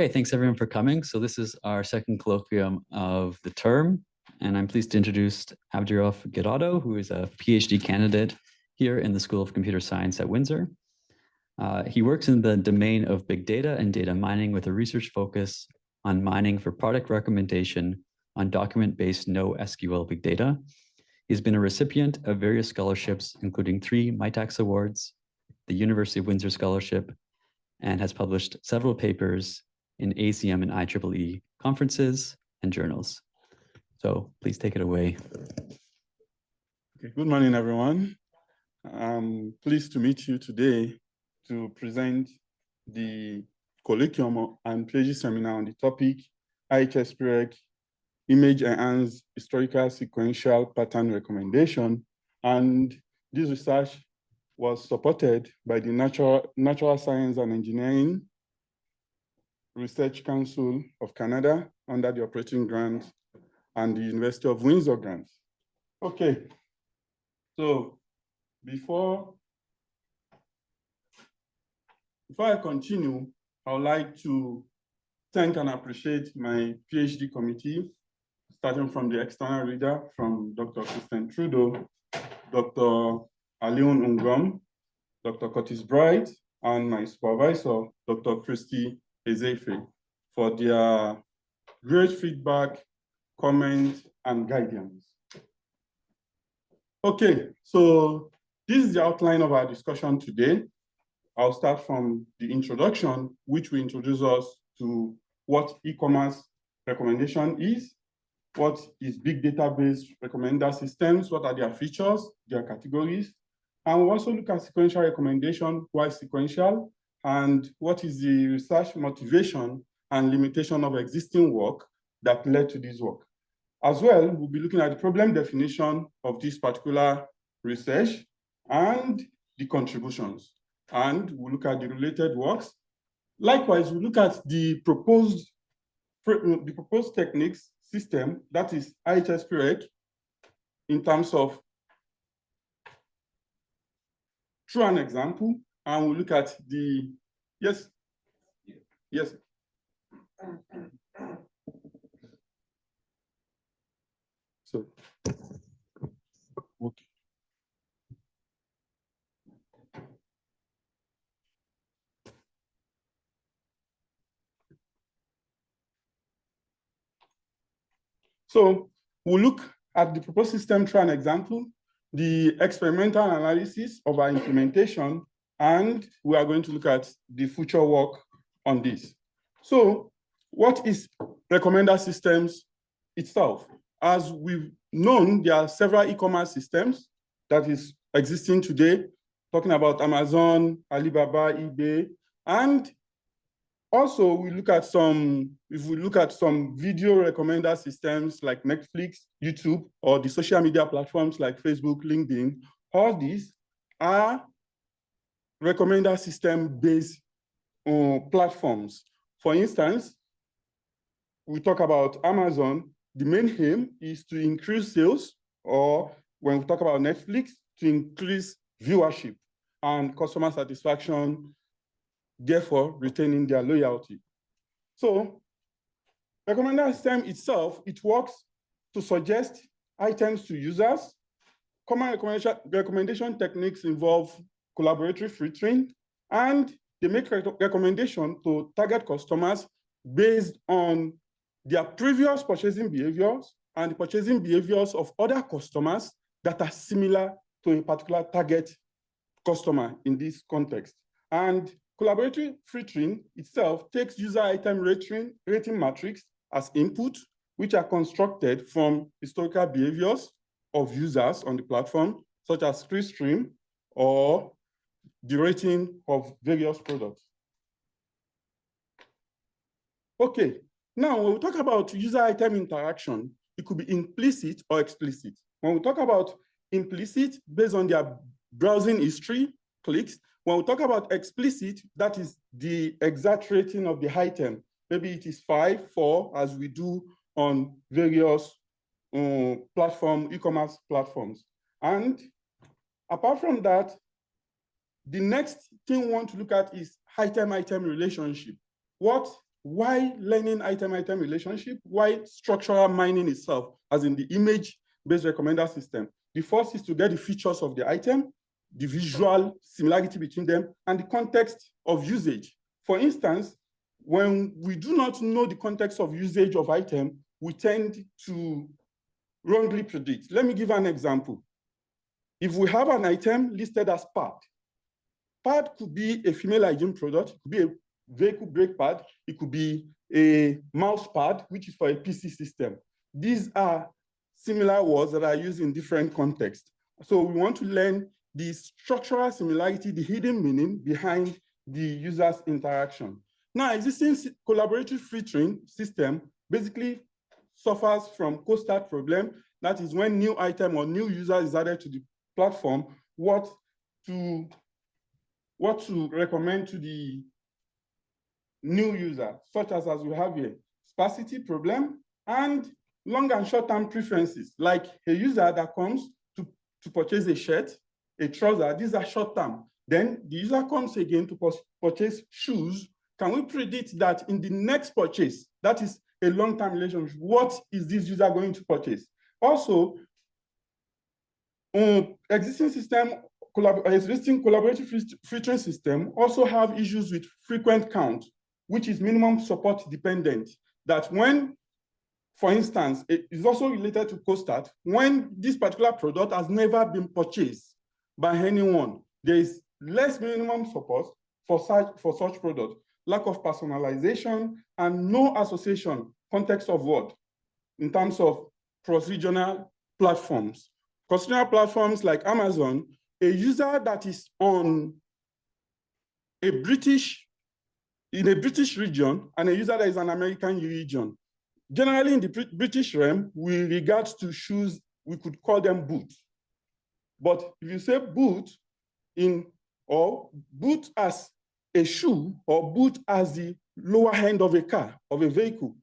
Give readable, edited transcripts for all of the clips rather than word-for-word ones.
Okay, thanks everyone for coming. So this is our second colloquium of the term, and I'm pleased to introduce Abdulrauf Gidado, who is a PhD candidate here in the School of Computer Science at Windsor. He works in the domain of big data and data mining with a research focus on mining for product recommendation on document-based NoSQL Bigdata. He's been a recipient of various scholarships, including 3 Mitacs Awards, the University of Windsor Scholarship, and has published several papers in ACM and IEEE conferences and journals. So please take it away. Okay, good morning, everyone. I'm pleased to meet you today to present the Colloquium and PhD seminar on the topic iHSPRec Image Enhanced Historical Sequential Pattern Recommendation. And this research was supported by the Natural Science and Engineering Research Council of Canada under the operating grant and the University of Windsor grant. Okay, so before I continue, I would like to thank and appreciate my PhD committee, starting from the external reader, from Dr. Kristen Trudeau, Dr. Alion Ungom, Dr. Curtis Bright, and my supervisor, Dr. Christy Ezefe, for their great feedback, comment, and guidance. Okay, so this is the outline of our discussion today. I'll start from the introduction, which will introduce us to what e-commerce recommendation is, what is big data-based recommender systems, what are their features, their categories, and we'll also look at sequential recommendation, why sequential, and what is the research motivation and limitation of existing work that led to this work. As well, we'll be looking at the problem definition of this particular research and the contributions. And we'll look at the related works. Likewise, we'll look at the proposed techniques system, that is iHSPRec, in terms of through an example, and we'll look at the, yes. So, okay. So we'll look at the proposed system through an example, the experimental analysis of our implementation, and we are going to look at the future work on this. So what is recommender systems itself? As we've known, there are several e-commerce systems that is existing today, talking about Amazon, Alibaba, eBay, and also we look at some video recommender systems like Netflix, YouTube, or the social media platforms like Facebook, LinkedIn. All these are recommender system-based platforms. For instance, we talk about Amazon. The main aim is to increase sales, or when we talk about Netflix, to increase viewership and customer satisfaction, therefore retaining their loyalty. So recommender system itself, it works to suggest items to users. Common recommendation techniques involve collaborative filtering, and they make recommendation to target customers based on their previous purchasing behaviors and the purchasing behaviors of other customers that are similar to a particular target customer in this context. And collaborative filtering itself takes user item rating matrix as input, which are constructed from historical behaviors of users on the platform, such as click stream or the rating of various products. Okay, now when we talk about user item interaction, it could be implicit or explicit. When we talk about implicit, based on their browsing history, clicks. When we talk about explicit, that is the exact rating of the item. Maybe it is 5, 4, as we do on various e-commerce platforms. And apart from that, the next thing we want to look at is item-item relationship. What why learning item-item relationship, why structural mining itself, as in the image-based recommender system. The first is to get the features of the item, the visual similarity between them, and the context of usage. For instance, when we do not know the context of usage of item, we tend to wrongly predict. Let me give an example. If we have an item listed as pad, pad could be a female hygiene product, it could be a vehicle brake pad, it could be a mouse pad, which is for a PC system. These are similar words that are used in different contexts. So we want to learn the structural similarity, the hidden meaning behind the user's interaction. Now, existing collaborative filtering system basically suffers from co-start problem. That is when new item or new user is added to the platform, what to recommend to the new user, such as we have here, sparsity problem and long and short-term preferences, like a user that comes to purchase a shirt, a trouser, these are short-term. Then the user comes again to purchase shoes. Can we predict that in the next purchase, that is a long-term relationship, what is this user going to purchase? Also, existing collaborative filtering system also have issues with frequent count, which is minimum support dependent. That when, for instance, it is also related to co-start, when this particular product has never been purchased by anyone, there is less minimum support for such product, lack of personalization, and no association, context of what, in terms of cross-regional platforms. Cross-regional platforms like Amazon, a user that is on in a British region and a user that is an American region. Generally in the British realm, with regards to shoes, we could call them boots. But if you say boot or boot as a shoe or boot as the lower end of a car, of a vehicle,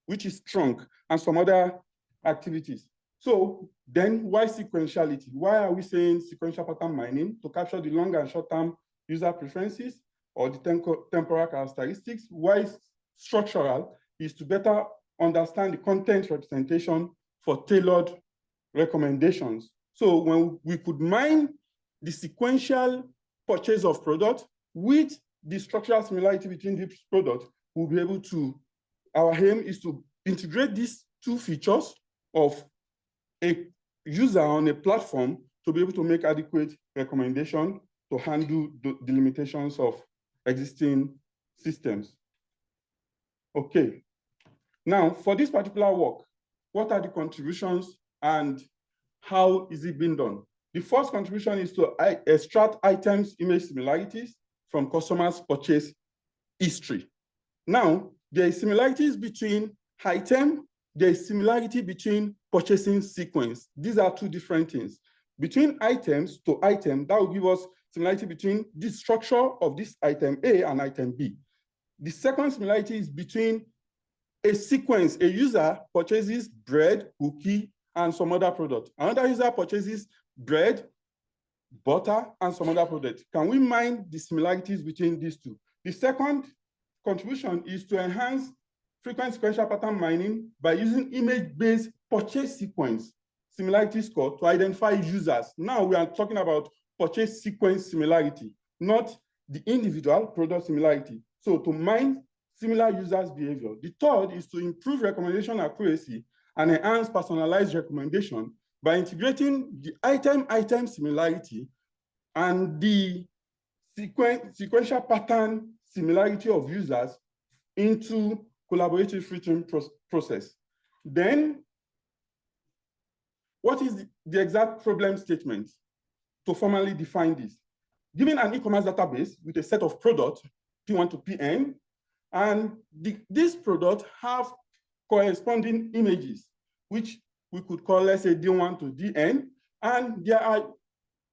which is trunk and some other activities. So then why sequentiality? Why are we saying sequential pattern mining? To capture the long and short-term user preferences or the temporal characteristics. Why structural is to better understand the content representation for tailored recommendations. So when we could mine the sequential purchase of product with the structural similarity between these products, we'll be able to, our aim is to integrate these two features of a user on a platform to be able to make adequate recommendation to handle the limitations of existing systems. Okay. Now, for this particular work, what are the contributions and how is it being done? The first contribution is to extract items image similarities from customers' purchase history. Now, there is similarities between item, there is similarity between purchasing sequence. These are two different things. Between items to item, that will give us similarity between the structure of this item A and item B. The second similarity is between a sequence. A user purchases bread, cookie, and some other product. Another user purchases bread, butter, and some other product. Can we mine the similarities between these two? The second contribution is to enhance frequent sequential pattern mining by using image-based purchase sequence similarity score to identify users. Now we are talking about purchase sequence similarity, not the individual product similarity. So to mine similar users' behavior. The third is to improve recommendation accuracy and enhance personalized recommendation by integrating the item-item similarity and the sequential pattern similarity of users into collaborative filtering process. Then, what is the exact problem statement to formally define this? Given an e-commerce database with a set of products, P1 to Pn, and this product have corresponding images, which we could call, let's say, D1 to Dn, and there are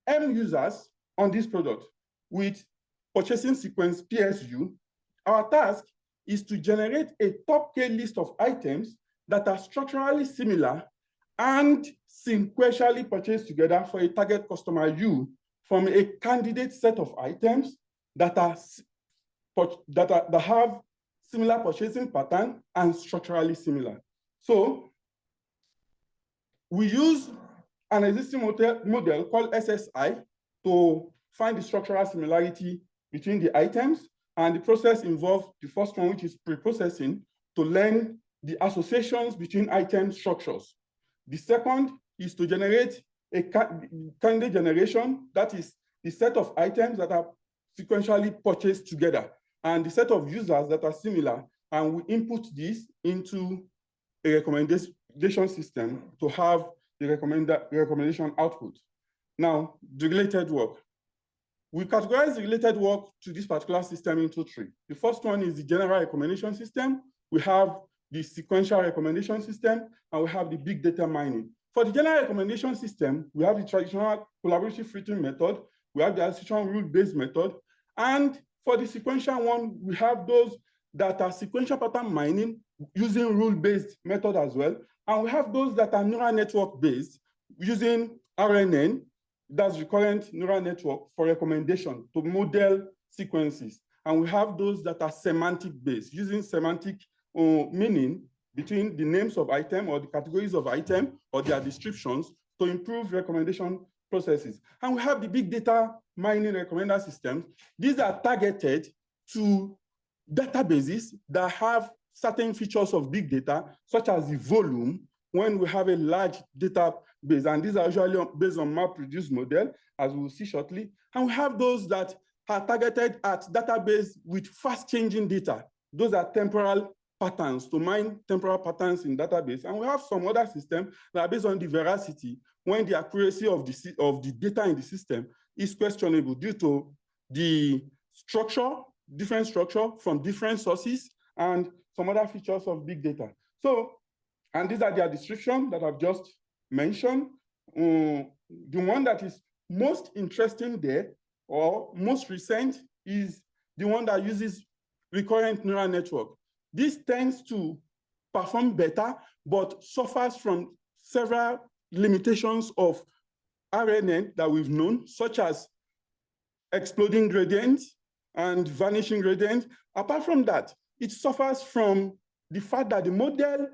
M users on this product with purchasing sequence PSU. Our task is to generate a top K list of items that are structurally similar and sequentially purchased together for a target customer U from a candidate set of items that have similar purchasing pattern, and structurally similar. So we use an existing model called SSI to find the structural similarity between the items, and the process involves the first one, which is pre-processing, to learn the associations between item structures. The second is to generate a candidate generation, that is the set of items that are sequentially purchased together, and the set of users that are similar, and we input this into a recommendation system to have the recommendation output. Now, the related work. We categorize the related work to this particular system into three. The first one is the general recommendation system. We have the sequential recommendation system, and we have the big data mining. For the general recommendation system, we have the traditional collaborative filtering method, we have the association rule-based method, and for the sequential one, we have those that are sequential pattern mining using rule-based method as well, and we have those that are neural network-based using RNN, that's recurrent neural network, for recommendation to model sequences. And we have those that are semantic-based, using semantic meaning between the names of item or the categories of item or their descriptions to improve recommendation processes. And we have the big data mining recommender systems. These are targeted to databases that have certain features of big data, such as the volume, when we have a large database, and these are usually based on MapReduce model, as we'll see shortly. And we have those that are targeted at database with fast-changing data. Those are temporal patterns, to mine temporal patterns in database. And we have some other systems that are based on the veracity, when the accuracy of the data in the system is questionable due to the structure, different structure from different sources, and some other features of big data. So, and these are their description that I've just mentioned. The one that is most interesting there, or most recent, is the one that uses recurrent neural network. This tends to perform better, but suffers from several limitations of RNN that we've known, such as exploding gradients and vanishing gradients. Apart from that, it suffers from the fact that the model,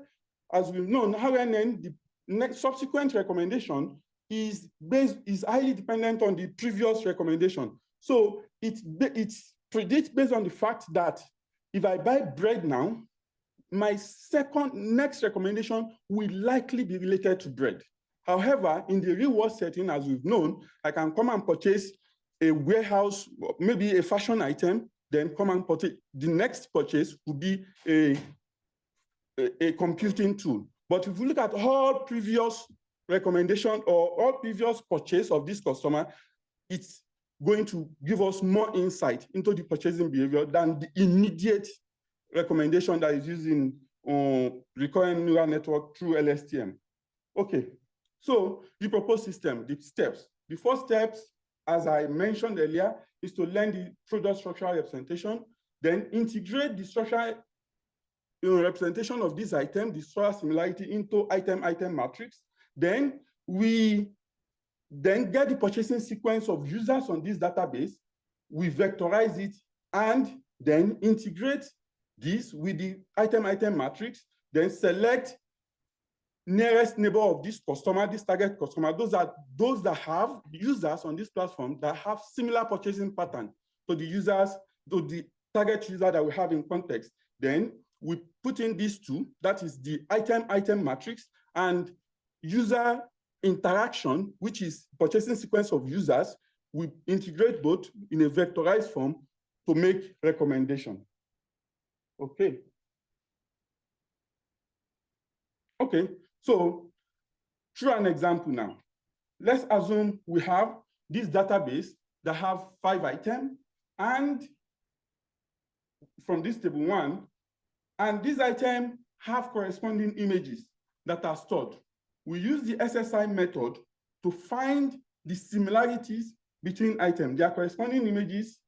as we've known, RNN, the next subsequent recommendation is highly dependent on the previous recommendation. So it predicts based on the fact that if I buy bread now, my next recommendation will likely be related to bread. However, in the real world setting, as we've known, I can come and purchase a warehouse, maybe a fashion item, then come and purchase. The next purchase would be a computing tool. But if we look at all previous recommendation or all previous purchase of this customer, it's going to give us more insight into the purchasing behavior than the immediate recommendation that is using recurrent neural network through LSTM. Okay, so the proposed system, the steps. The first steps, as I mentioned earlier, is to learn the product structural representation, then integrate the structural representation of this item, the structural similarity, into item-item matrix. Then we get the purchasing sequence of users on this database, we vectorize it, and then integrate this with the item-item matrix, then select nearest neighbor of this customer, this target customer. Those are those that have users on this platform that have similar purchasing pattern to the users, to the target user that we have in context. Then we put in these two, that is the item-item matrix and user interaction, which is purchasing sequence of users. We integrate both in a vectorized form to make recommendation. Okay. Okay, so through an example now, let's assume we have this database that have 5 items, and from this table 1, and these items have corresponding images that are stored. We use the SSI method to find the similarities between items, their corresponding images.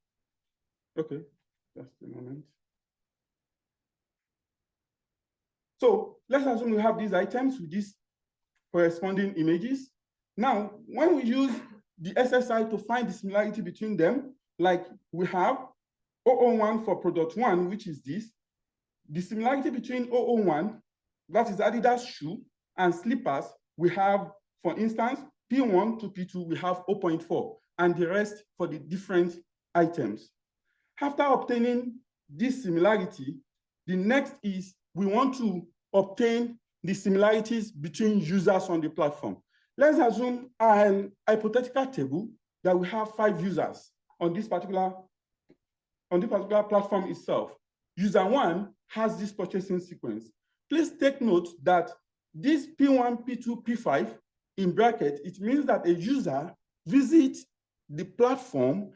Okay, just a moment. So let's assume we have these items with these corresponding images. Now, when we use the SSI to find the similarity between them, like we have 001 for product 1, which is this, the similarity between 001, that is Adidas shoe, and slippers, we have, for instance, P1 to P2, we have 0.4, and the rest for the different items. After obtaining this similarity, the next is we want to obtain the similarities between users on the platform. Let's assume an hypothetical table that we have 5 users on this particular platform itself. User 1 has this purchasing sequence. Please take note that this P1, P2, P5 in bracket, it means that a user visits the platform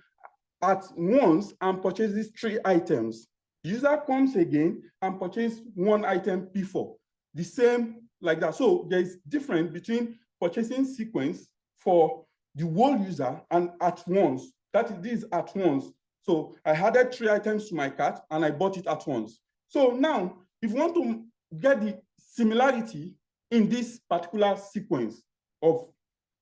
at once and purchases 3 items. User comes again and purchases 1 item P4. The same like that. So there is difference between purchasing sequence for the whole user and at once. That is this at once. So I added 3 items to my cart and I bought it at once. So now, if you want to get the similarity in this particular sequence of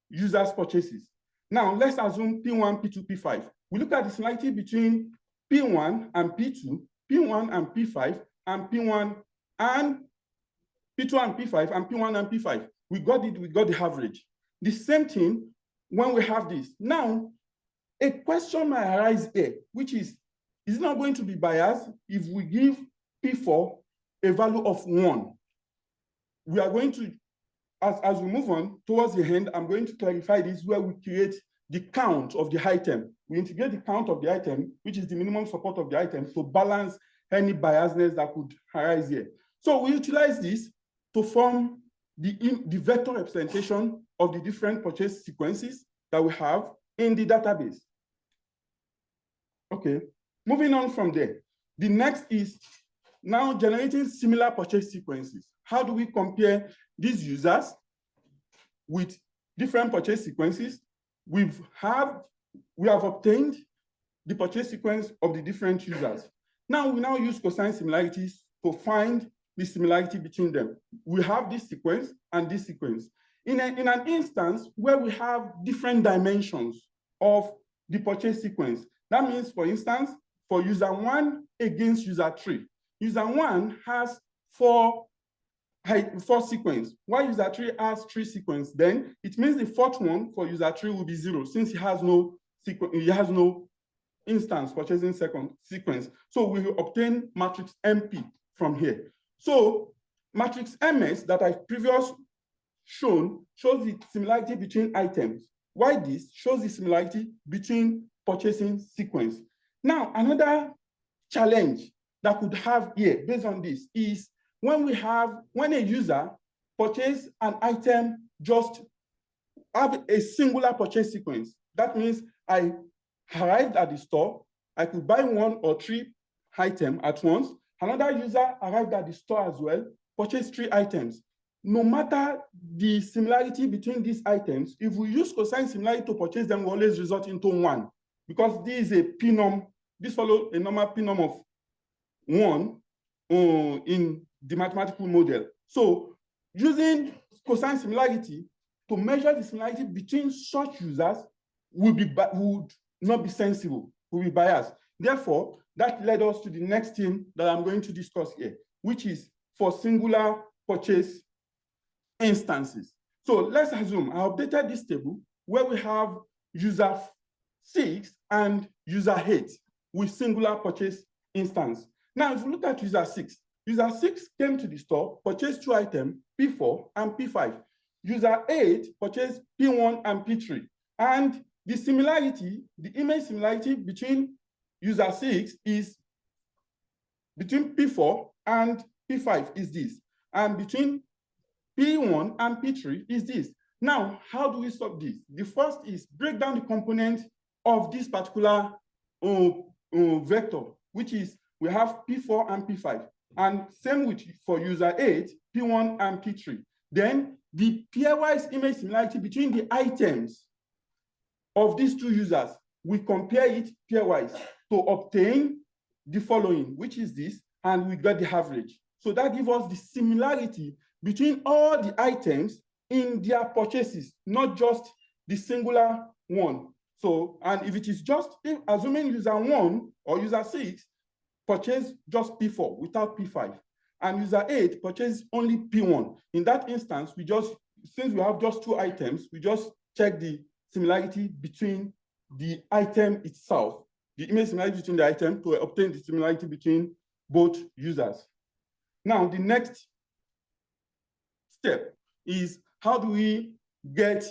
users' purchases, now let's assume P1, P2, P5. We look at the similarity between P1 and P2, P1 and P5, and P1 and P2 and P5, and P1 and P5. We got the average. The same thing when we have this. Now, a question might arise here, which is it not going to be biased if we give P4 a value of 1? We are going to, as we move on towards the end, I'm going to clarify this where we create the count of the item. We integrate the count of the item, which is the minimum support of the item, to balance any biasness that could arise here. So we utilize this to form the vector representation of the different purchase sequences that we have in the database. Okay, moving on from there. The next is now generating similar purchase sequences. How do we compare these users with different purchase sequences? We have obtained the purchase sequence of the different users. Now we use cosine similarities to find the similarity between them. We have this sequence and this sequence. In an instance where we have different dimensions of the purchase sequence, that means, for instance, for user 1 against user 3, user 1 has 4 sequence, while user 3 has 3 sequence. Then it means the 4th one for user 3 will be 0, since he has no instance purchasing sequence. So we will obtain matrix MP from here. So matrix MS that I've previously shown shows the similarity between items, while this shows the similarity between purchasing sequence. Now, another challenge that could have here based on this is when a user purchases an item, just have a singular purchase sequence. That means I arrived at the store, I could buy 1 or 3 items at once. Another user arrived at the store as well, purchased 3 items. No matter the similarity between these items, if we use cosine similarity to purchase them, we always result into 1, because this is a p-norm. This follows a normal p-norm of 1 in the mathematical model. So using cosine similarity to measure the similarity between such users would not be sensible, would be biased. Therefore, that led us to the next thing that I'm going to discuss here, which is for singular purchase instances. So let's assume I updated this table where we have user 6 and user 8 with singular purchase instance. Now, if we look at user 6 came to the store, purchased 2 items, P4 and P5. User 8 purchased P1 and P3. And the similarity, the image similarity between user 6 is between P4 and P5 is this. And between P1 and P3 is this. Now, how do we solve this? The first is break down the component of this particular vector, which is we have P4 and P5. And same with for user 8, P1 and P3. Then the pairwise image similarity between the items of these 2 users, we compare it pairwise to obtain the following, which is this, and we get the average. So that gives us the similarity between all the items in their purchases, not just the singular one. So, and if it is just, assuming user 1 or user 6 purchased just P4 without P5, and user 8 purchased only P1. In that instance, since we have just 2 items, we just check the similarity between the item itself, the image similarity between the item, to obtain the similarity between both users. Now, the next step is, how do we get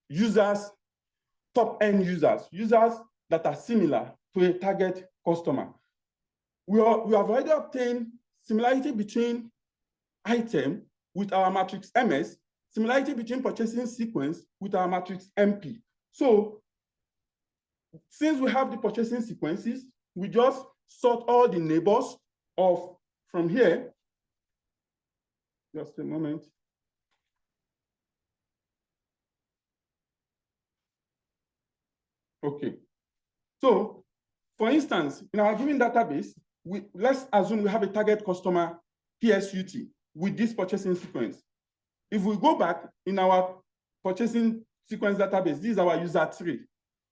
users, top-end users that are similar to a target customer? We have already obtained similarity between item with our matrix MS, similarity between purchasing sequence with our matrix MP. So since we have the purchasing sequences, we just sort all the neighbors from here. Just a moment. Okay. So, for instance, in our given database, let's assume we have a target customer PSUT with this purchasing sequence. If we go back in our purchasing sequence database, this is our user 3.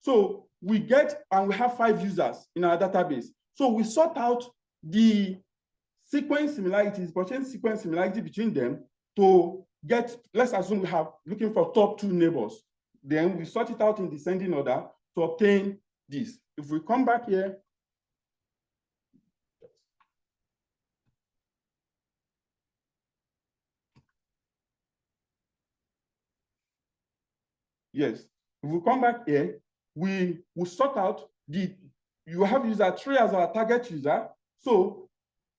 So we have 5 users in our database. So we sort out the sequence similarities, purchasing sequence similarity between them to get, let's assume we have looking for top 2 neighbors. Then we sort it out in descending order to obtain this. If we come back here, yes, if we come back here, we will sort out you have user 3 as our target user. So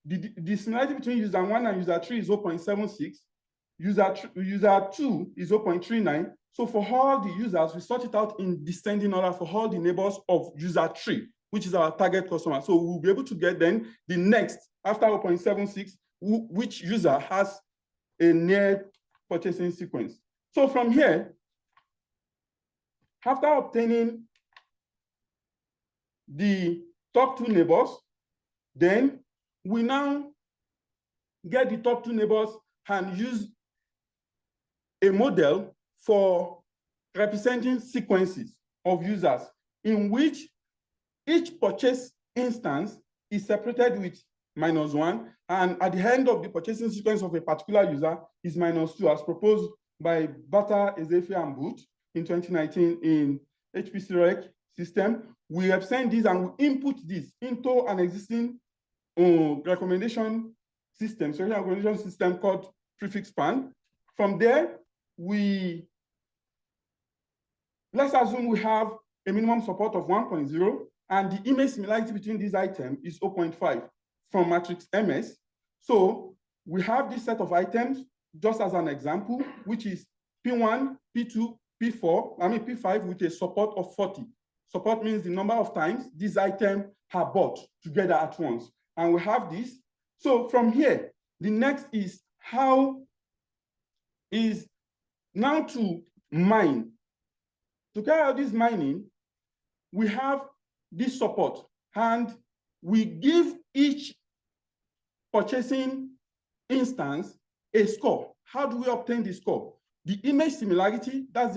the similarity between user 1 and user 3 is 0.76. User 2 is 0.39. So for all the users, we sort it out in descending order for all the neighbors of user 3, which is our target customer. So we'll be able to get then the next, after 0.76, which user has a near purchasing sequence. So from here, after obtaining the top 2 neighbors, then we now get the top 2 neighbors and use a model for representing sequences of users in which each purchase instance is separated with -1, and at the end of the purchasing sequence of a particular user is -2, as proposed by Bata, Ezefia, and Booth in 2019 in iHSPRec system. We represent this and we input this into an existing recommendation system, so a recommendation system called prefix span. From there, let's assume we have a minimum support of 1.0, and the image similarity between these items is 0.5 from matrix MS. So we have this set of items just as an example, which is P1, P2, P5 with a support of 40. Support means the number of times these items are bought together at once. And we have this. So from here, the next is now to mine. To carry out this mining, we have this support, and we give each purchasing instance a score. How do we obtain the score? The image similarity, that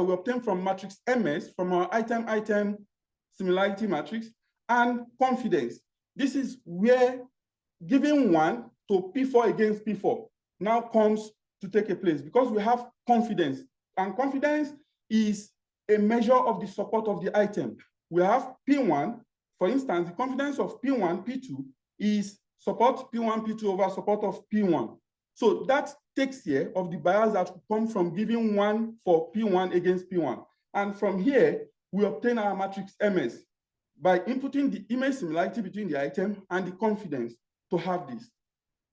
we obtain from matrix MS, from our item similarity matrix, and confidence. This is where giving 1 to P4 against P4 now comes to take a place, because we have confidence, and confidence is a measure of the support of the item. We have P1, for instance, the confidence of P1, P2 is support P1, P2 over support of P1. So that takes care of the bias that will come from giving 1 for P1 against P1. And from here, we obtain our matrix MS by inputting the image similarity between the item and the confidence to have this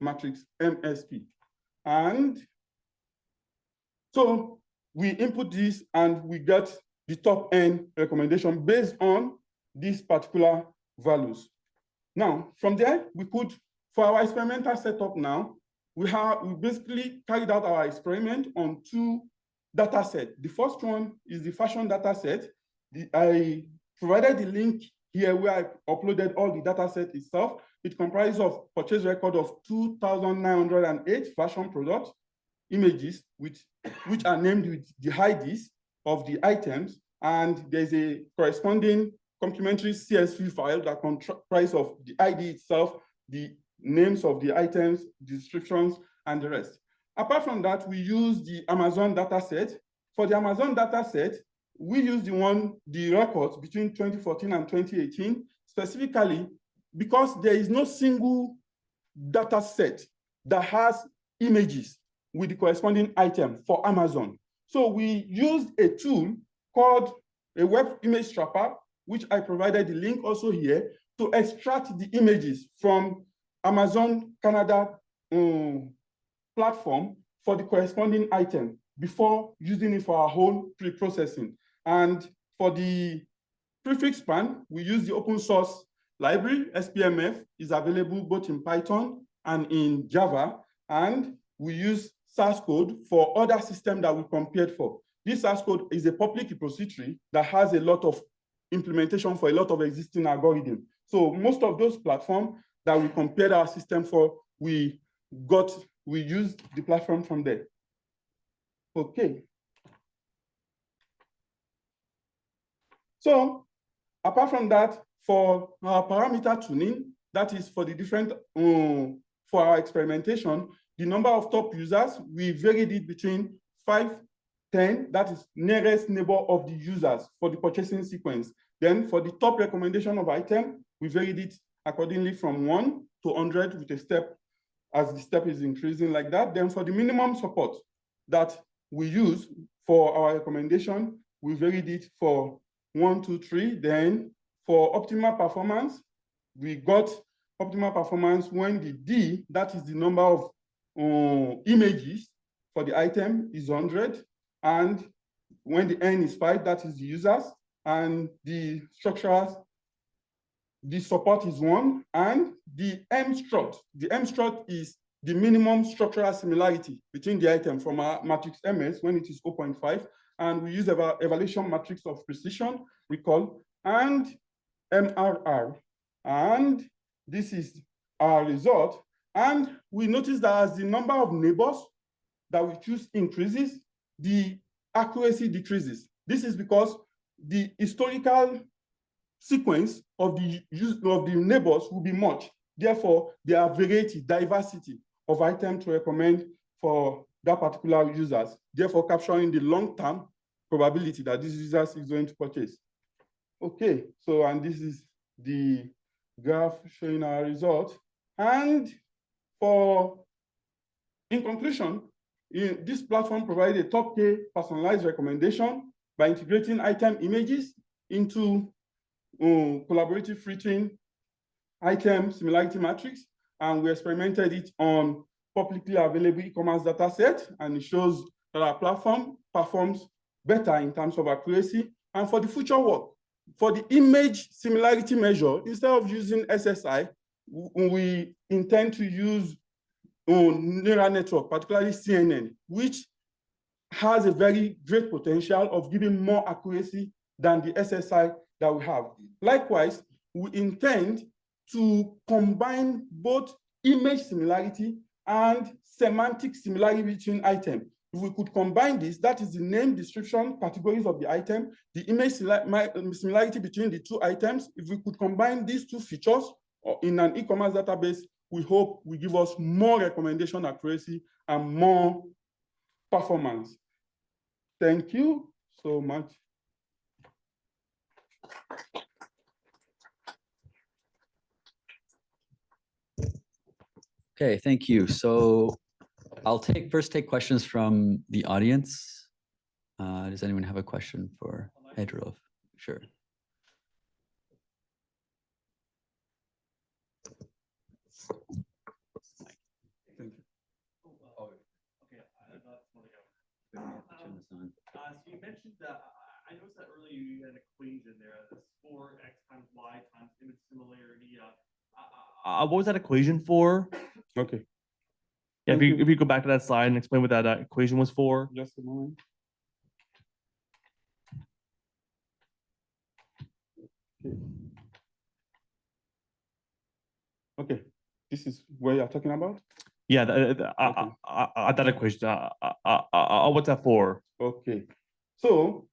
matrix MSP. And so we input this and we get the top end recommendation based on these particular values. Now, from there, we could, for our experimental setup now, we basically carried out our experiment on 2 data sets. The first one is the fashion data set. I provided the link here where I uploaded all the data set itself. It comprises of purchase record of 2,908 fashion product images, which are named with the IDs of the items, and there's a corresponding complementary CSV file that comprise of the ID itself, the names of the items, descriptions, and the rest. Apart from that, we use the Amazon dataset. For the Amazon dataset, we use the records between 2014 and 2018, specifically because there is no single data set that has images with the corresponding item for Amazon. So we used a tool called a web image trapper, which I provided the link also here, to extract the images from Amazon Canada platform for the corresponding item before using it for our whole pre-processing. And for the prefix span, we use the open source library. SPMF is available both in Python and in Java. And we use source code for other systems that we compared for. This source code is a public repository that has a lot of implementation for a lot of existing algorithms. So most of those platforms that we compared our system for, we used the platform from there. Okay. So apart from that, for our parameter tuning, that is for the different, for our experimentation, the number of top users, we varied it between 5, 10, that is nearest neighbor of the users for the purchasing sequence. Then for the top recommendation of item, we varied it accordingly from 1 to 100 with a step, as the step is increasing like that. Then for the minimum support that we use for our recommendation, we varied it for 1, 2, 3. Then for optimal performance, we got optimal performance when the D, that is the number of images for the item, is 100. And when the N is 5, that is the users. And the structures, the support is 1. And the M struct is the minimum structural similarity between the item from our matrix MS when it is 0.5. And we use evaluation matrix of precision, recall, and MRR. And this is our result. And we notice that as the number of neighbors that we choose increases, the accuracy decreases. This is because the historical sequence of the neighbors will be much. Therefore, there are diversity of items to recommend for that particular users, therefore capturing the long-term probability that this user is going to purchase. Okay, so, and this is the graph showing our result. And in conclusion, this platform provides a top-K personalized recommendation by integrating item images into collaborative filtering item similarity matrix. And we experimented it on publicly available e-commerce data set, and it shows that our platform performs better in terms of accuracy. And for the future work, for the image similarity measure, instead of using SSI, we intend to use neural network, particularly CNN, which has a very great potential of giving more accuracy than the SSI that we have. Likewise, we intend to combine both image similarity and semantic similarity between items. If we could combine this, that is the name, description, categories of the item, the image similarity between the two items. If we could combine these two features in an e-commerce database, we hope will give us more recommendation accuracy and more performance. Thank you so much. Okay, thank you. So I'll first take questions from the audience. Does anyone have a question for Abdulrauf? Sure. Thank you. So you mentioned that I noticed that earlier you had an equation there, this 4x times y times image similarity. What was that equation for? Okay. Yeah, if you go back to that slide and explain what that equation was for. Just a moment. Okay, this is what you're talking about? Yeah, that equation. What's that for? Okay, so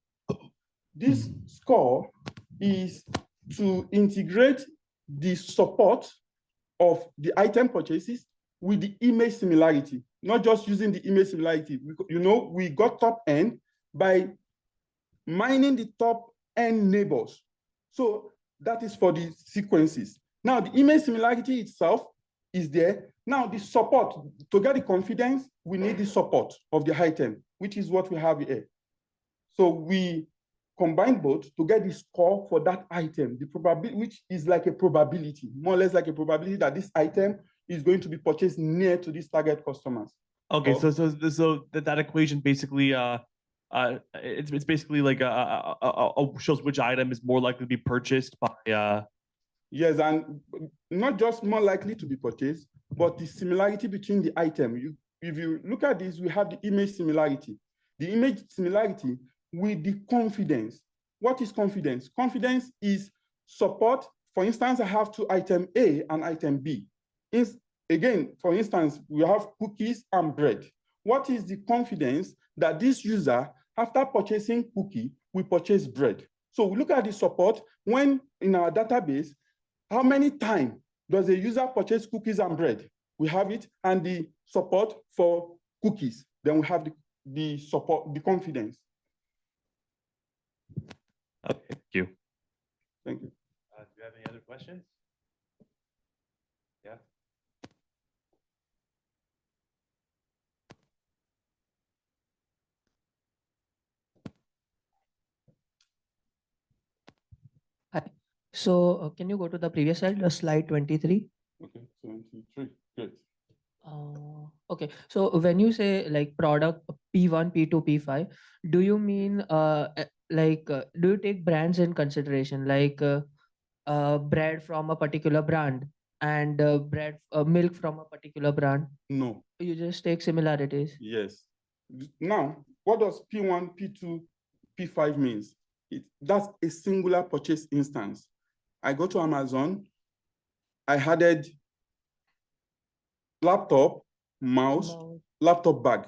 this score is to integrate the support of the item purchases with the image similarity, not just using the image similarity. You know, we got top N by mining the top N neighbors. So that is for the sequences. Now, the image similarity itself is there. Now, the support, to get the confidence, we need the support of the item, which is what we have here. So we combine both to get the score for that item, the probability, which is like a probability, more or less like a probability that this item is going to be purchased near to these target customers. Okay, so that equation basically it's basically like shows which item is more likely to be purchased by Yes, and not just more likely to be purchased, but the similarity between the item. If you look at this, we have the image similarity. The image similarity with the confidence. What is confidence? Confidence is support. For instance, I have two item A and item B. Again, for instance, we have cookies and bread. What is the confidence that this user, after purchasing cookie, will purchase bread? So we look at the support when in our database, how many times does a user purchase cookies and bread? We have it, and the support for cookies. Then we have the support, the confidence. Okay, thank you. Thank you. Do you have any other questions? Yeah. Hi. So can you go to the previous slide, slide 23? Okay, 23, great. Okay, so when you say like product P1, P2, P5, do you mean do you take brands in consideration, like bread from a particular brand and milk from a particular brand? No. You just take similarities. Yes. Now, what does P1, P2, P5 means? That's a singular purchase instance. I go to Amazon, I added laptop, mouse, laptop bag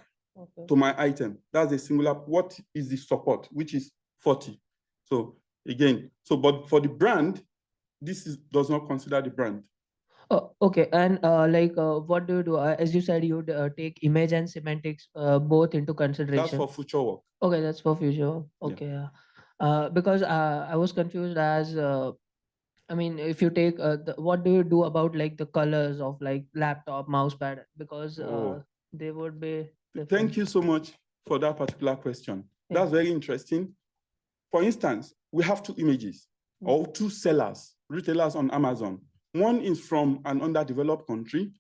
to my item. That's a singular. What is the support, which is 40? So again, but for the brand, does not consider the brand. Oh, okay. And what do you do? As you said, you take image and semantics both into consideration. That's for future work. Okay, that's for future. Okay, yeah. Because I was confused as I mean, if you take what do you do about like the colors of like laptop, mousepad? Because they would be different. Thank you so much for that particular question. Yeah. That's very interesting. For instance, we have two images or two sellers, retailers on Amazon. One is from an underdeveloped country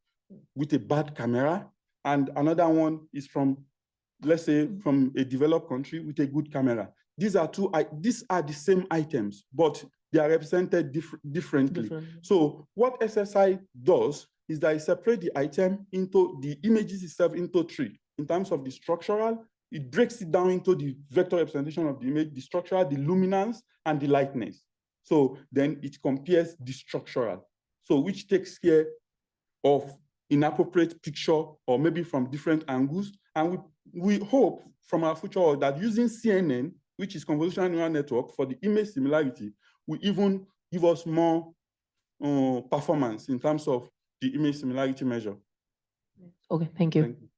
with a bad camera, and another one is from, let's say, from a developed country with a good camera. These are the same items, but they are represented differently. So what SSI does is that it separates the item into the images itself into three. In terms of the structural, it breaks it down into the vector representation of the image, the structural, the luminance, and the lightness. So then it compares the structural, so which takes care of inappropriate picture or maybe from different angles. And we hope from our future work that using CNN, which is convolutional neural network, for the image similarity, will even give us more performance in terms of the image similarity measure. Okay, thank you. Thank you.